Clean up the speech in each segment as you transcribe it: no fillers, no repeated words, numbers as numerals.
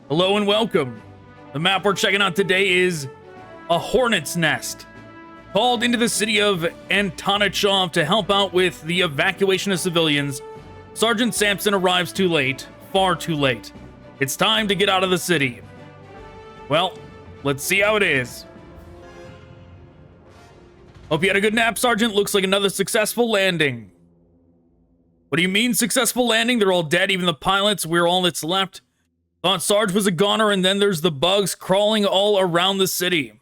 Hello and welcome. The map we're checking out today is a Hornet's Nest. Called into the city of Antonichov to help out with the evacuation of civilians, Sergeant Sampson arrives too late, far too late. It's time to get out of the city. Well, let's see how it is. Hope you had a good nap, Sergeant. Looks like another successful landing. What do you mean, successful landing? They're all dead, even the pilots. We're all that's left. Thought Sarge was a goner, and then there's the bugs crawling all around the city.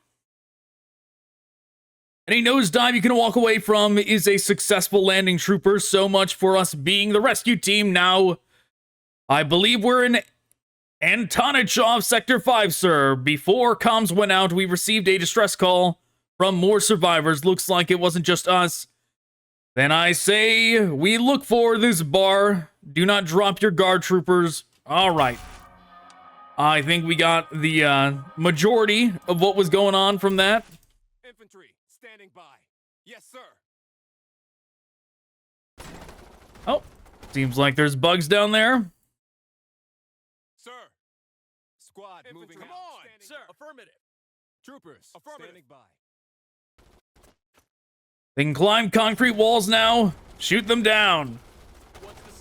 Any nosedive you can walk away from is a successful landing, trooper. So much for us being the rescue team. Now, I believe we're in Antonichov Sector 5, sir. Before comms went out, we received a distress call from more survivors. Looks like it wasn't just us. Then I say we look for this bar. Do not drop your guard, troopers. All right. I think we got the majority of what was going on from that. Infantry, standing by. Yes, sir. Oh, seems like there's bugs down there. Sir. Squad infantry moving Come out. on, Standing sir. by. Affirmative. Troopers, Affirmative. standing by. They can climb concrete walls now. Shoot them down.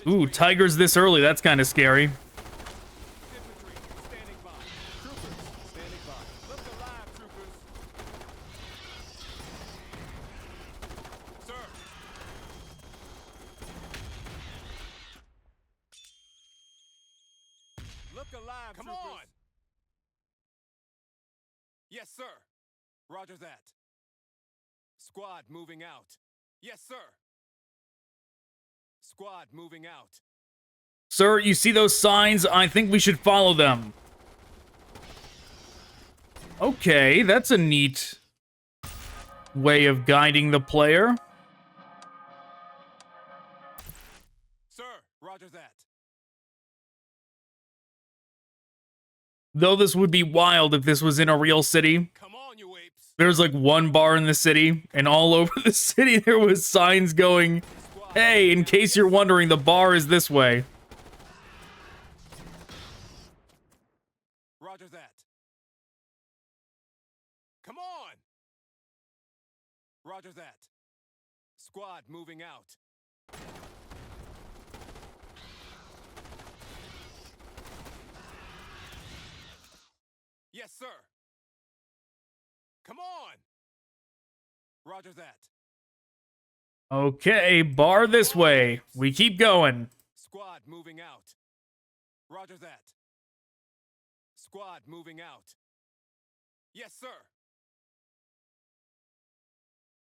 Ooh, tigers this early. That's kind of scary. Infantry, standing by. Troopers, standing by. Look alive, troopers. Sir. Look alive, Come troopers. on. Yes, sir. Roger that. Squad moving out. Yes, sir. Squad moving out. Sir, you see those signs? I think we should follow them. Okay, that's a neat way of guiding the player. Sir, roger that. Though this would be wild if this was in a real city. Come on, you apes. There's like one bar in the city, and all over the city there was signs going, hey, in case you're wondering, the bar is this way. Roger that. Come on. Roger that. Squad moving out. Yes, sir. Come on. Roger that. Okay, bar this way. We keep going. Squad moving out. Roger that. Squad moving out. Yes, sir.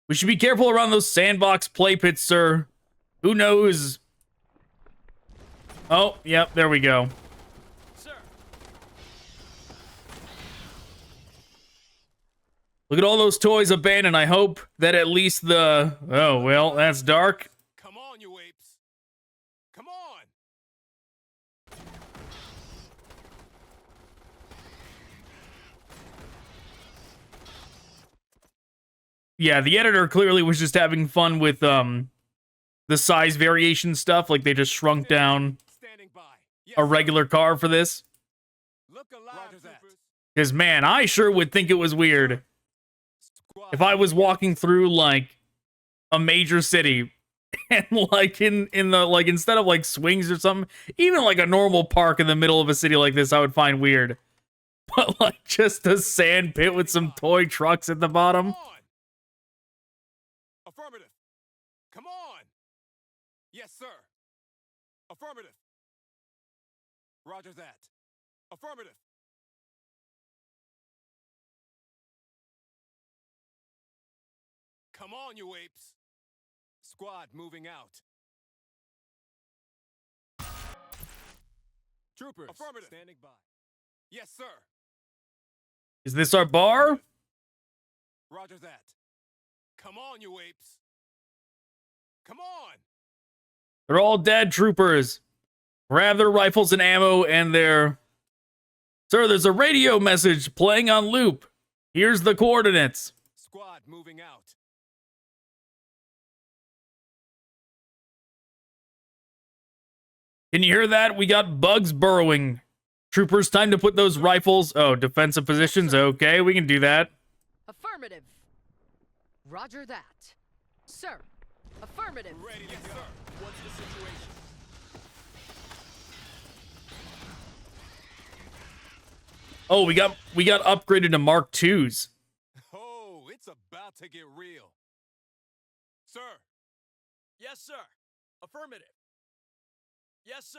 We should be careful around those sandbox play pits, sir. Who knows? Oh, yep, there we go. Sir. Look at all those toys abandoned. I hope that at least the... Oh, well, that's dark. Come on, you apes. Come on. Yeah, the editor clearly was just having fun with the size variation stuff. Like they just shrunk down Standing by. Yes, a sir. regular car for this. Look alive, troopers. Because, man, I sure would think it was weird Squad if I was moving out. walking through, like, a major city and, like, in the, like, instead of, like, swings or something, even, like, a normal park in the middle of a city like this, I would find weird. But, like, just a sand pit with some toy trucks at the bottom. Come on. Affirmative. Come on. Yes, sir. Affirmative. Roger that. Affirmative. Come on, you apes. Squad moving out. Troopers. Affirmative. Standing by. Yes, sir. Is this our bar? Roger that. Come on, you apes. Come on. They're all dead, troopers. Grab their rifles and ammo and their... Sir, there's a radio message playing on loop. Here's the coordinates. Squad moving out. Can you hear that? We got bugs burrowing. Troopers, time to put those rifles... Oh, defensive positions. Okay, we can do that. Affirmative. Roger that. Sir. Affirmative. Ready, yes, sir. What's the situation? Oh, we got upgraded to Mark IIs. Oh, it's about to get real. Sir. Yes, sir. Affirmative. Yes, sir.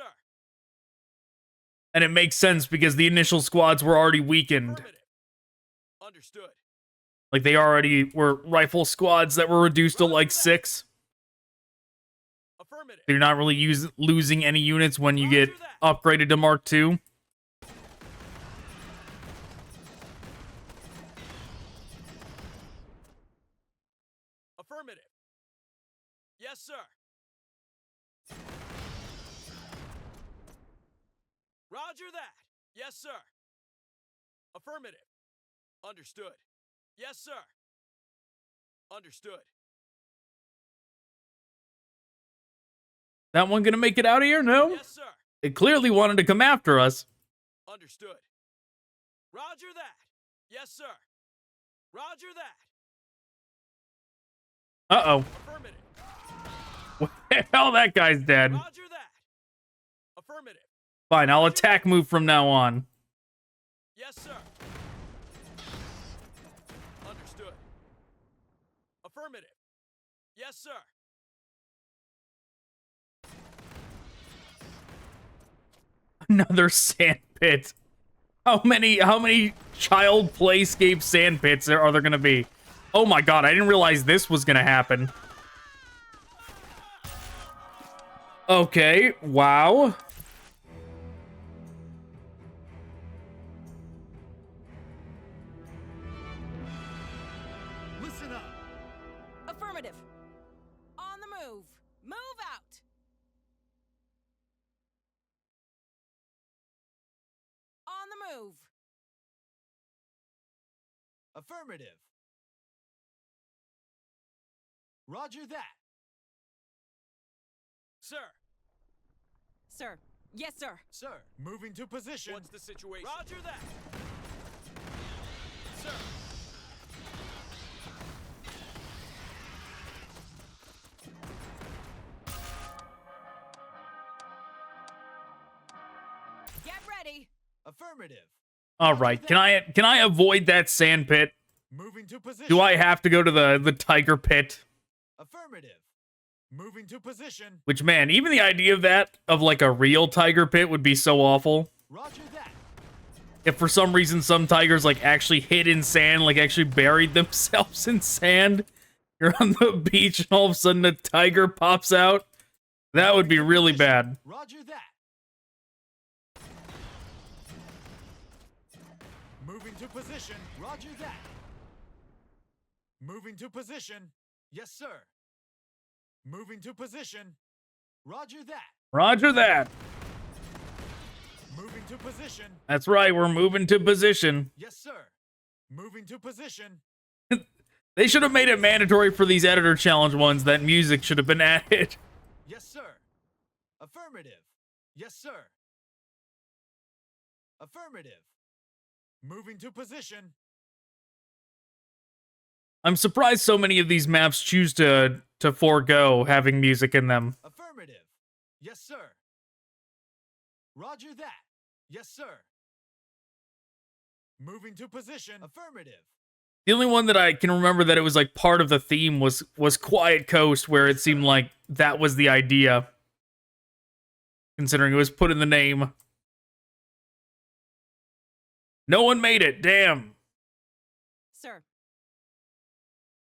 And it makes sense because the initial squads were already weakened. Affirmative. Understood. Like, they already were rifle squads that were reduced to, like, 6. Affirmative. They're not really losing any units when you get upgraded to Mark II. Affirmative. Yes, sir. Roger that. Yes, sir. Affirmative. Understood. Yes, sir. Understood. That one gonna make it out of here? No? Yes, sir. It clearly wanted to come after us. Understood. Roger that. Yes, sir. Roger that. Uh-oh. Affirmative. Hell, that guy's dead. Roger that. Affirmative. Fine, I'll attack move from now on. Yes, sir. Understood. Affirmative. Yes, sir. Another sand pit. How many child playscape sand pits are there gonna be? Oh my god, I didn't realize this was gonna happen. Okay, wow. Listen up. Affirmative. On the move. Move out. On the move. Affirmative. Roger that. Sir. Sir. Yes, sir. Sir. Moving to position. What's the situation? Roger that. Sir. Get ready. Affirmative. All right, can I avoid that sand pit? Moving to position. Do I have to go to the tiger pit? Affirmative. Moving to position. Which, man, even the idea of that, of like a real tiger pit, would be so awful. Roger that. If for some reason some tigers like actually hid in sand, like actually buried themselves in sand, you're on the beach and all of a sudden a tiger pops out, that would be really bad. Roger that. Moving to position. Roger that. Moving to position. Yes, sir. Moving to position. Roger that. Roger that. Moving to position. That's right, we're moving to position. Yes, sir. Moving to position. They should have made it mandatory for these editor challenge ones that music should have been added. Yes, sir. Affirmative. Yes, sir. Affirmative. Moving to position. I'm surprised so many of these maps choose to forego having music in them. Affirmative. Yes, sir. Roger that. Yes, sir. Moving to position. Affirmative. The only one that I can remember that it was like part of the theme was Quiet Coast, where it seemed like that was the idea, considering it was put in the name. No one made it, damn. Sir.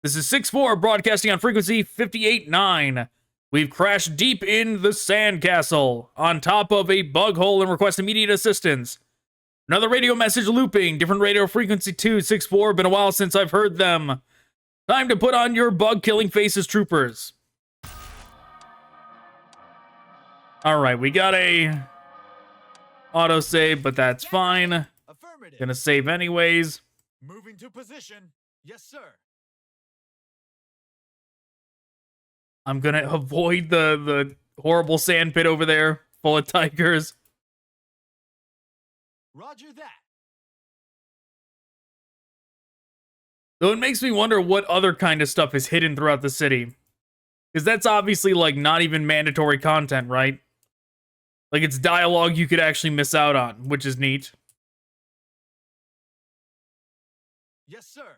This is 6-4, broadcasting on frequency 58.9. We've crashed deep in the sandcastle, on top of a bug hole, and request immediate assistance. Another radio message looping, different radio frequency 264. Been a while since I've heard them. Time to put on your bug-killing faces, troopers. Alright, we got a autosave, but that's fine. Affirmative. Gonna save anyways. Moving to position. Yes, sir. I'm gonna avoid the horrible sand pit over there, full of tigers. Roger that. Though it makes me wonder what other kind of stuff is hidden throughout the city. Because that's obviously, like, not even mandatory content, right? Like, it's dialogue you could actually miss out on, which is neat. Yes, sir.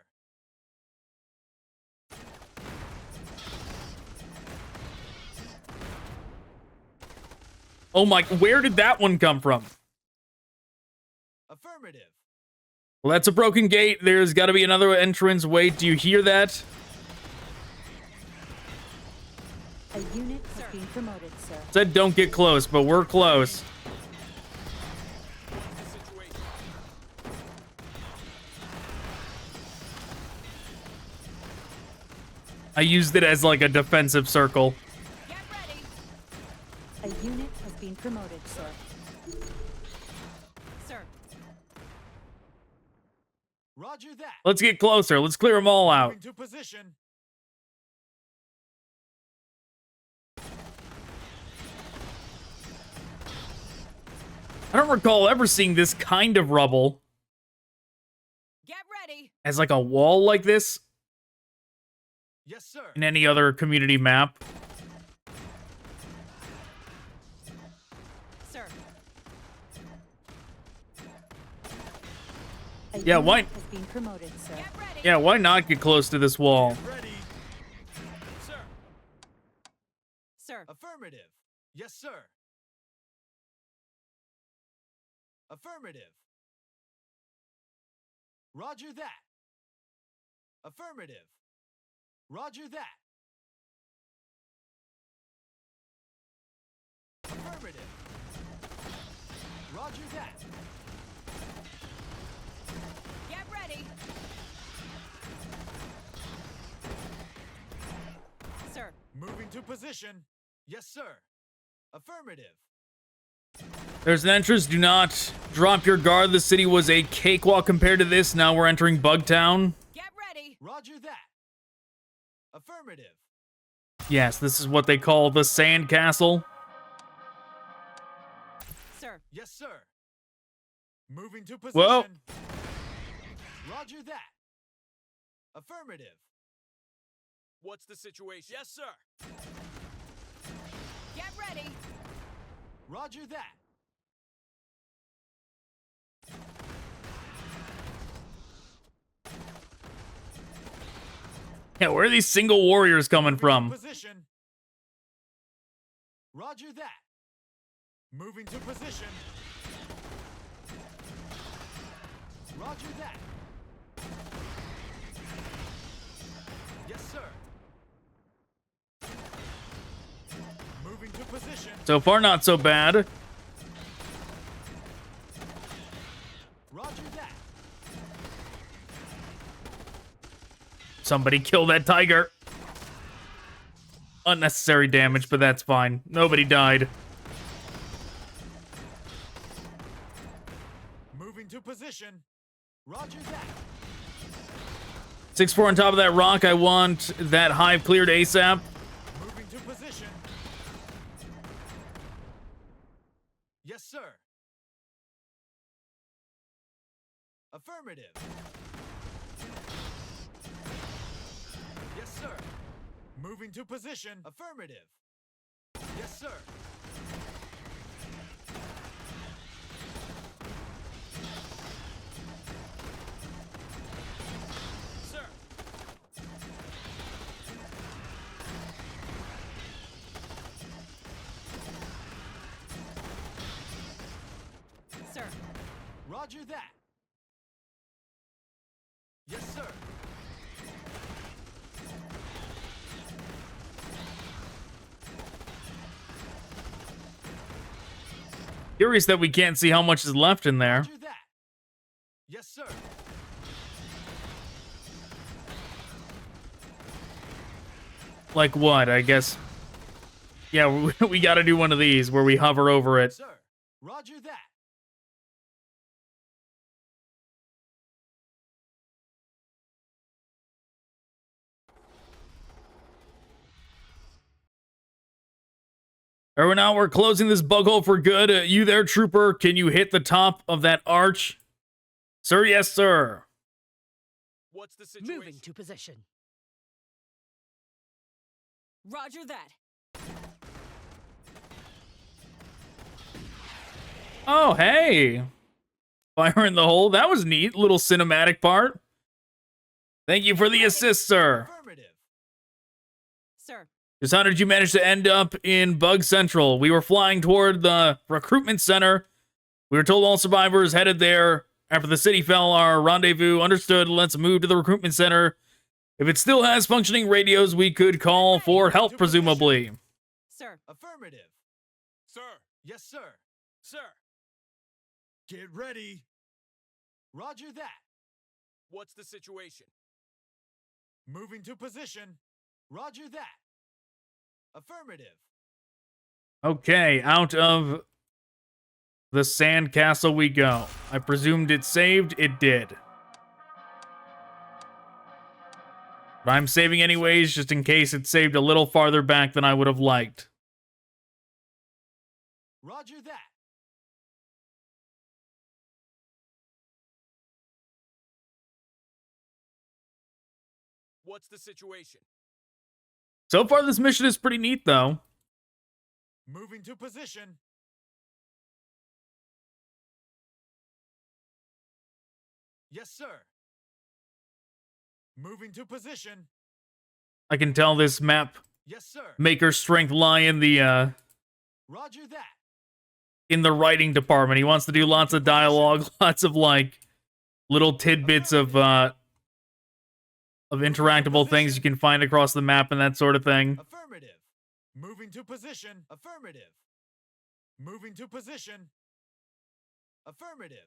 Oh my, where did that one come from? Affirmative. Well, that's a broken gate. There's got to be another entrance. Wait, do you hear that? A unit has been promoted, sir. Said don't get close, but we're close. I used it as like a defensive circle. Get ready. A unit has been promoted, sir. Sir. Roger that. Let's get closer. Let's clear them all out. Moving to position. I don't recall ever seeing this kind of rubble Get ready. as like a wall like this Yes, sir. in any other community map. Sir. A Yeah, unit why- has been promoted, sir. Get ready. Yeah, why not get close to this wall? Ready. Sir. Sir. Affirmative. Yes, sir. Affirmative. Roger that. Affirmative. Roger that. Affirmative. Roger that. Get ready. Sir. Moving to position. Yes, sir. Affirmative. There's an entrance. Do not drop your guard. The city was a cakewalk compared to this. Now we're entering Bugtown. Get ready. Roger that. Affirmative. Yes, this is what they call the Sand Castle. Sir. Yes, sir. Moving to position. Whoa. Roger that. Affirmative. What's the situation? Yes, sir. Get ready. Roger that. Yeah, where are these single warriors coming Moving to from? position. Roger that. Moving to position. Roger that. Yes, sir. Moving to position. So far, not so bad. Roger that. Somebody kill that tiger. Unnecessary damage, but that's fine. Nobody died. Moving to position. Roger that. 6-4 on top of that rock. I want that hive cleared ASAP. Moving to position. Yes, sir. Affirmative. Yes, sir. Moving to position. Affirmative. Yes, sir. Sir. Sir. Roger that. Yes, sir. Curious that we can't see how much is left in there. Roger that. Yes, sir. Like what? I guess. Yeah, we gotta do one of these where we hover over it. Sir. Roger that. Alright, now we're closing this bug hole for good. You there, trooper? Can you hit the top of that arch? Sir, yes, sir. What's the situation? Moving to position. Roger that. Oh, hey. Fire in the hole. That was neat. Little cinematic part. Thank you for the assist, sir. Affirmative. Sir. Just how did you manage to end up in Bug Central? We were flying toward the recruitment center. We were told all survivors headed there. After the city fell, our rendezvous. Understood. Let's move to the recruitment center. If it still has functioning radios, we could call for help, presumably. Sir. Affirmative. Sir. Yes, sir. Sir. Get ready. Roger that. What's the situation? Moving to position. Roger that. Affirmative. Okay, out of the sandcastle we go. I presumed it saved. It did. But I'm saving anyways, just in case it saved a little farther back than I would have liked. Roger that. What's the situation? So far, this mission is pretty neat, though. Moving to position. Yes, sir. Moving to position. I can tell this map Yes, sir. maker's strength lie in the Roger that. writing department. He wants to do lots of dialogue, lots of like little tidbits of interactable things you can find across the map and that sort of thing. Affirmative. Moving to position. Affirmative. Moving to position. Affirmative.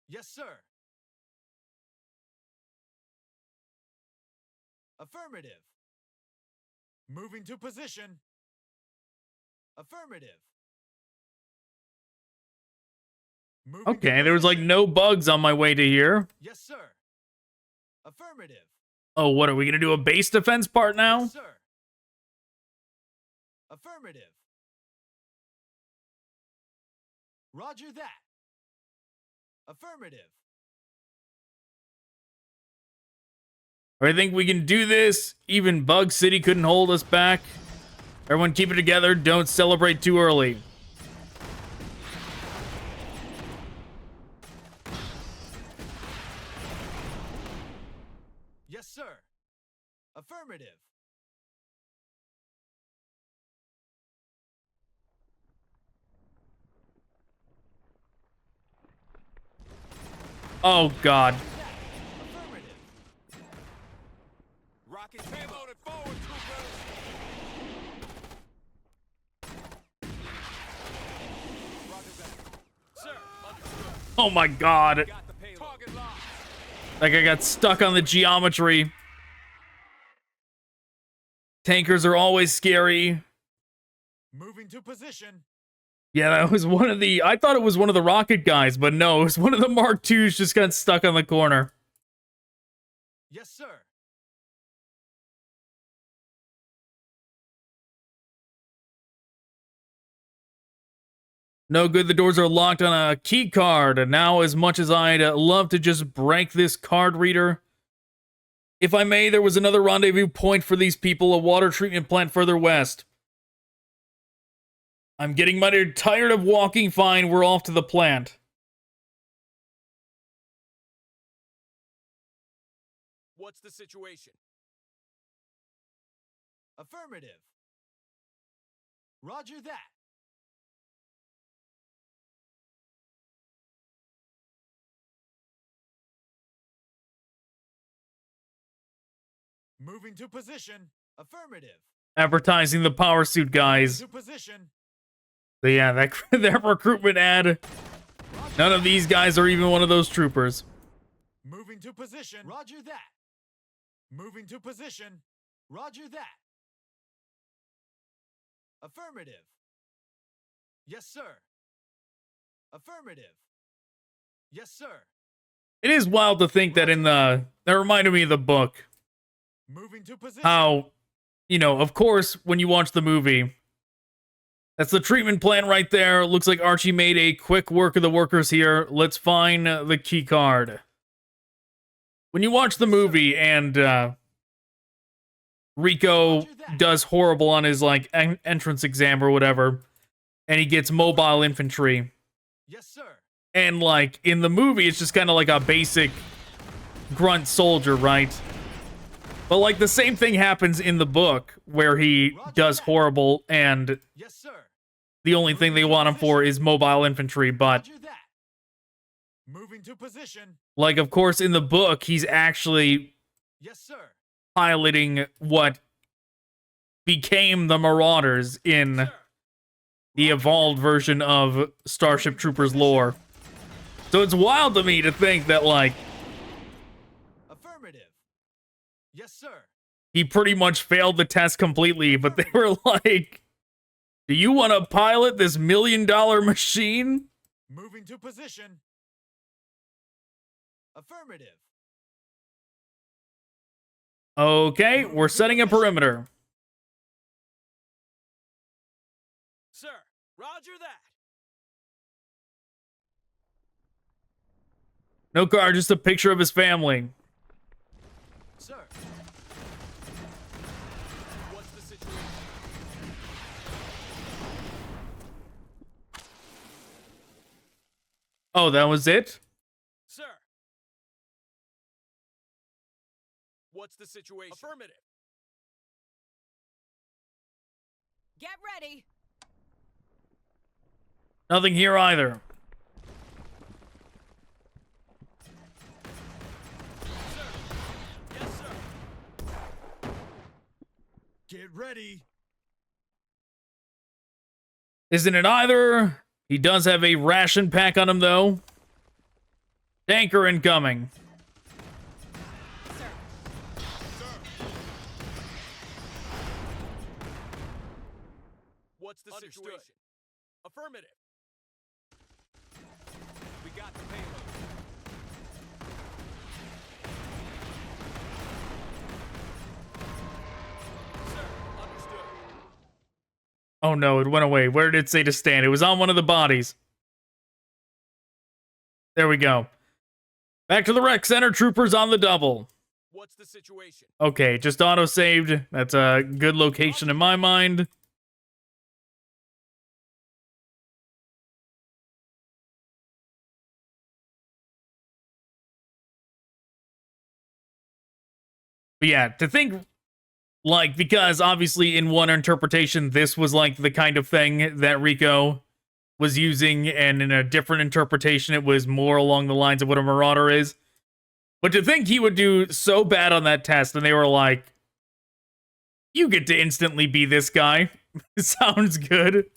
Yes, sir. Affirmative. Moving to position. Affirmative. Moving to Okay, there was like position. no bugs on my way to here. Yes, sir. Affirmative. Oh, what are we gonna do? A base defense part now? Yes, sir. Affirmative. Roger that. Affirmative. I think we can do this. Even Bug City couldn't hold us back. Everyone keep it together. Don't celebrate too early. Yes, sir. Affirmative. Oh, God. Affirmative. Rocket payloaded forward, troopers. Roger that. Sir, understood. Oh, my God. Got the payload. Target locked. Like I got stuck on the geometry. Tankers are always scary. Moving to position. Yeah, that was one of the... I thought it was one of the rocket guys, but no, it was one of the Mark IIs just got stuck on the corner. Yes, sir. No good, the doors are locked on a key card. And now, as much as I'd love to just break this card reader, if I may, there was another rendezvous point for these people, a water treatment plant further west. I'm getting mighty tired of walking. Fine, we're off to the plant. What's the situation? Affirmative. Roger that. Moving to position. Affirmative. Advertising the power suit guys. To position. So yeah, that recruitment ad. None of these guys are even one of those troopers. Moving to position. Roger that. Moving to position. Roger that. Affirmative. Yes, sir. Affirmative. Yes, sir. It is wild to think that in the... That reminded me of the book. Moving to position. How you know, of course, when you watch the movie, that's the treatment plant right there. Looks like Archie made a quick work of the workers here. Let's find the key card. When you watch the movie and Rico does horrible on his like entrance exam or whatever, and he gets mobile infantry, Yes, sir. and like in the movie, it's just kind of like a basic grunt soldier, right? But like the same thing happens in the book where he does horrible and Yes, sir. the only thing they want him for is mobile infantry. But Roger that. Moving to position. like, of course, in the book, he's actually Yes, sir. piloting what became the Marauders in Sir. the evolved version of Starship Troopers lore. So it's wild to me to think that like Affirmative. Yes, sir. he pretty much failed the test completely, but they were like, do you want to pilot this $1 million machine? Moving to position. Affirmative. Okay, we're setting a perimeter. Sir. Roger that. No card, just a picture of his family. Sir. What's the situation? Oh, that was it? Sir. What's the situation? Affirmative. Get ready. Nothing here either. Sir. Yes, sir. Get ready. Isn't it either? He does have a ration pack on him, though. Tanker incoming. Sir. What's the situation? Affirmative. We got the payload. Sir, understood. Oh no, it went away. Where did it say to stand? It was on one of the bodies. There we go. Back to the rec center. Troopers on the double. What's the situation? Okay, just auto-saved. That's a good location in my mind. But yeah, to think, like, because obviously in one interpretation, this was like the kind of thing that Rico was using, and in a different interpretation, it was more along the lines of what a Marauder is. But to think he would do so bad on that test, and they were like, you get to instantly be this guy. Sounds good.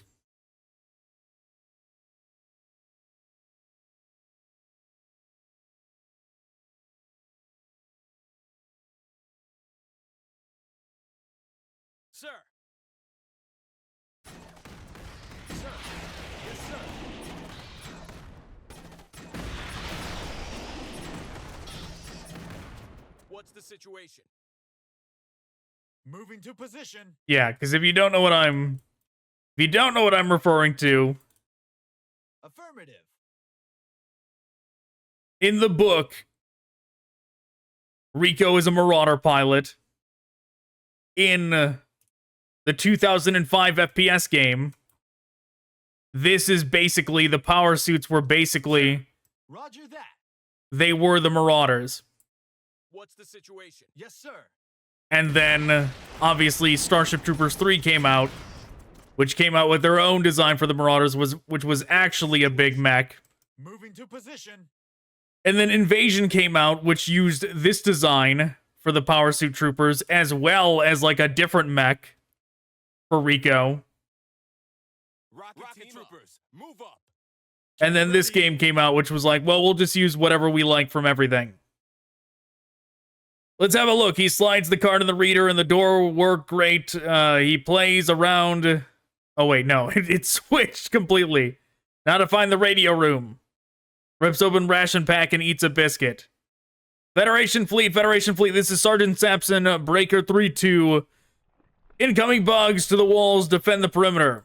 Sir. Sir. Yes, sir. What's the situation? Moving to position. Yeah, because if you don't know what I'm referring to, Affirmative. in the book, Rico is a Marauder pilot. In the 2005 FPS game, this is basically, the power suits were basically, Roger that. they were the Marauders. What's the situation? Yes, sir. And then, obviously, Starship Troopers 3 came out, which came out with their own design for the Marauders, which was actually a big mech. Moving to position. And then Invasion came out, which used this design for the Power Suit Troopers, as well as, like, a different mech for Rico. Rocket troopers, move up. And then this game came out, which was like, well, we'll just use whatever we like from everything. Let's have a look. He slides the card in the reader and the door worked great. He plays around. Oh, wait, no. It switched completely. Now to find the radio room. Rips open ration pack and eats a biscuit. Federation Fleet. This is Sergeant Sampson, Breaker 3-2. Incoming bugs to the walls, defend the perimeter.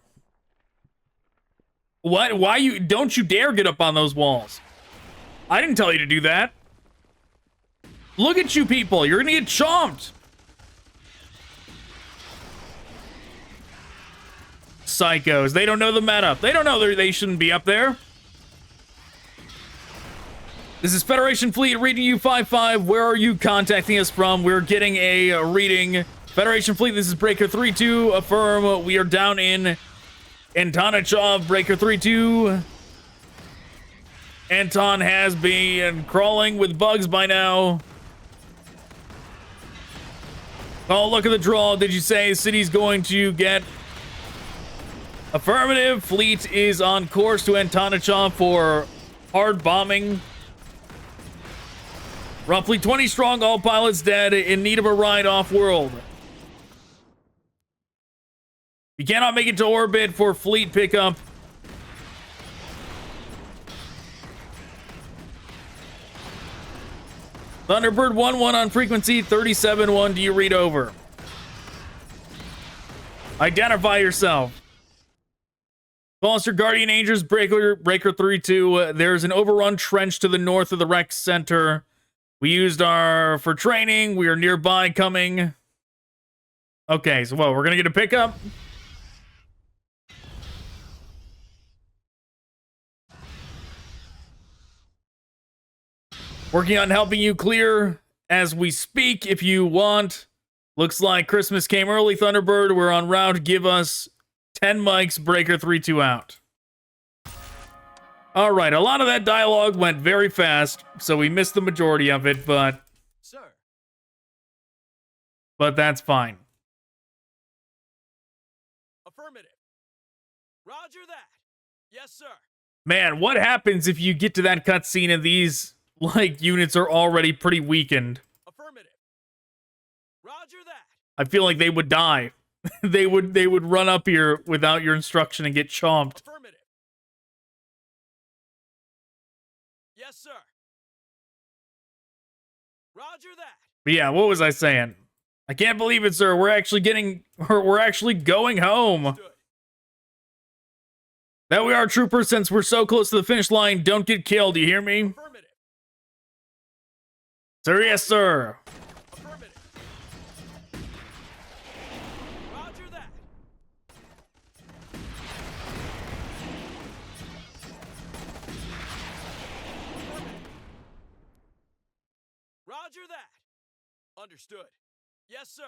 What? Why you? Don't you dare get up on those walls. I didn't tell you to do that. Look at you people. You're gonna get chomped. Psychos. They don't know the meta. They don't know they shouldn't be up there. This is Federation Fleet reading you 5-5. Where are you contacting us from? We're getting a reading. Federation Fleet, this is Breaker 3-2. Affirm. We are down in Antonachov. Breaker 3-2. Anton has been crawling with bugs by now. Oh, look at the draw. Did you say the city's going to get... Affirmative. Fleet is on course to Antonachov for hard bombing. Roughly 20 strong, all pilots dead, in need of a ride off-world. You cannot make it to orbit for fleet pickup. Thunderbird 1-1 on frequency, 37-1. Do you read over? Identify yourself. Foster Guardian Angels, Breaker 3-2. There's an overrun trench to the north of the rec center. We used our for training. We are nearby coming. Okay, so what? We're gonna get a pickup. Working on helping you clear as we speak if you want. Looks like Christmas came early, Thunderbird. We're en route. Give us 10 mics, Breaker 3-2 out. All right, a lot of that dialogue went very fast, so we missed the majority of it, but that's fine. Affirmative. Roger that. Yes, sir. Man, what happens if you get to that cutscene and these like units are already pretty weakened? Affirmative. Roger that. I feel like they would die. they would run up here without your instruction and get chomped. Affirmative. Yes, sir. Roger that. But yeah, what was I saying? I can't believe it, sir. We're actually going home. Stood. That we are, troopers. Since we're so close to the finish line, don't get killed. You hear me? Affirmative. Sir, yes, sir. Affirmative. Roger that. Roger that. Understood. Yes, sir.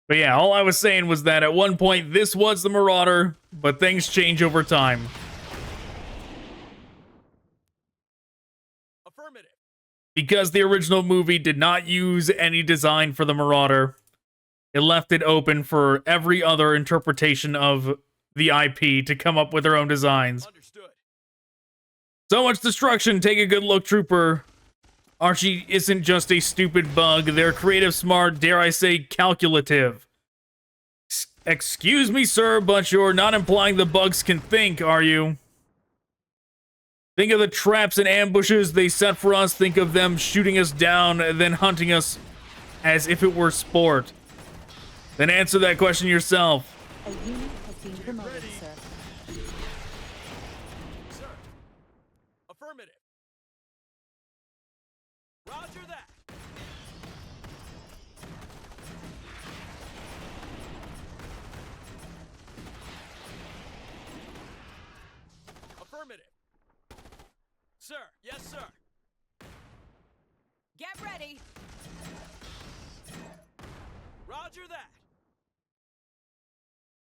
But yeah, all I was saying was that at one point this was the Marauder, but things change over time. Affirmative. Because the original movie did not use any design for the Marauder, it left it open for every other interpretation of the IP to come up with their own designs. Understood. So much destruction. Take a good look, trooper. Archie isn't just a stupid bug. They're creative, smart, dare I say, calculative. Excuse me, sir, but you're not implying the bugs can think, are you? Think of the traps and ambushes they set for us. Think of them shooting us down and then hunting us as if it were sport. Then answer that question yourself. A unit has been promoted, sir. Sir. Affirmative. Roger that. Affirmative. Sir. Yes, sir. Get ready. Roger that.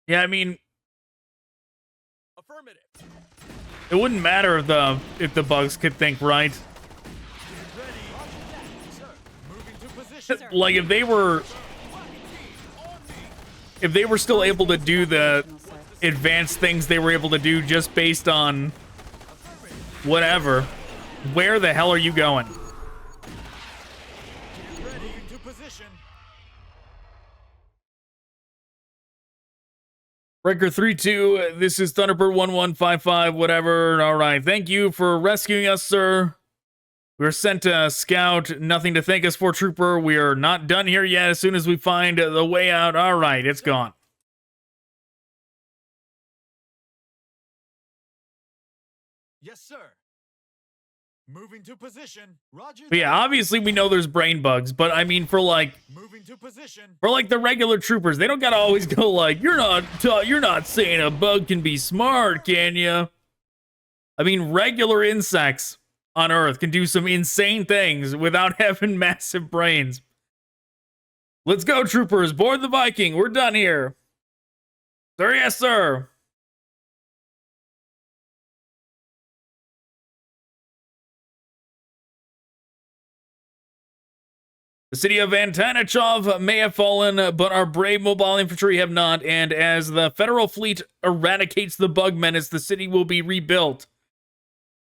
Yeah, I mean, Affirmative. it wouldn't matter if the bugs could think, right? Get ready. Roger that. Sir. Moving to position. Sir. Like if they were still able to do the advanced things they were able to do just based on whatever, where the hell are you going? Get ready. Moving to position. Breaker 3-2, this is Thunderbird 1155, whatever. All right, thank you for rescuing us, sir. We're sent to scout. Nothing to thank us for, Trooper. We are not done here yet. As soon as we find the way out, all right, it's gone. Yes, sir. Moving to position. Roger. But yeah, obviously we know there's brain bugs, but I mean for like Moving to position. the regular troopers, they don't gotta always go like, you're not saying a bug can be smart, can you? I mean, regular insects on Earth can do some insane things without having massive brains. Let's go, troopers. Board the Viking. We're done here. Sir, yes, sir. The city of Antanachov may have fallen, but our brave mobile infantry have not, and as the federal fleet eradicates the bug menace, the city will be rebuilt.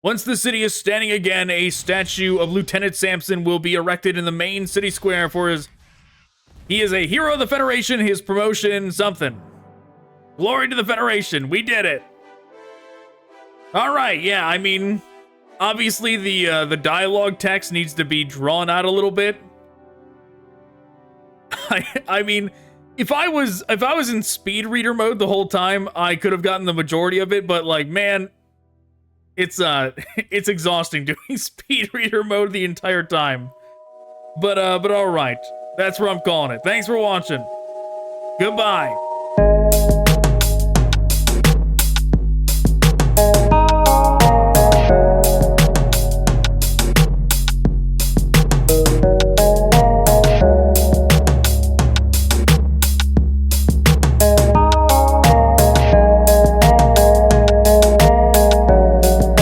Once the city is standing again, a statue of Lieutenant Sampson will be erected in the main city square for his... He is a hero of the Federation, his promotion, something. Glory to the Federation, we did it. Alright, yeah, I mean, obviously the dialogue text needs to be drawn out a little bit. I mean, if I was in speed reader mode the whole time, I could have gotten the majority of it, but like, man, it's exhausting doing speed reader mode the entire time. But all right, that's where I'm calling it. Thanks for watching. Goodbye.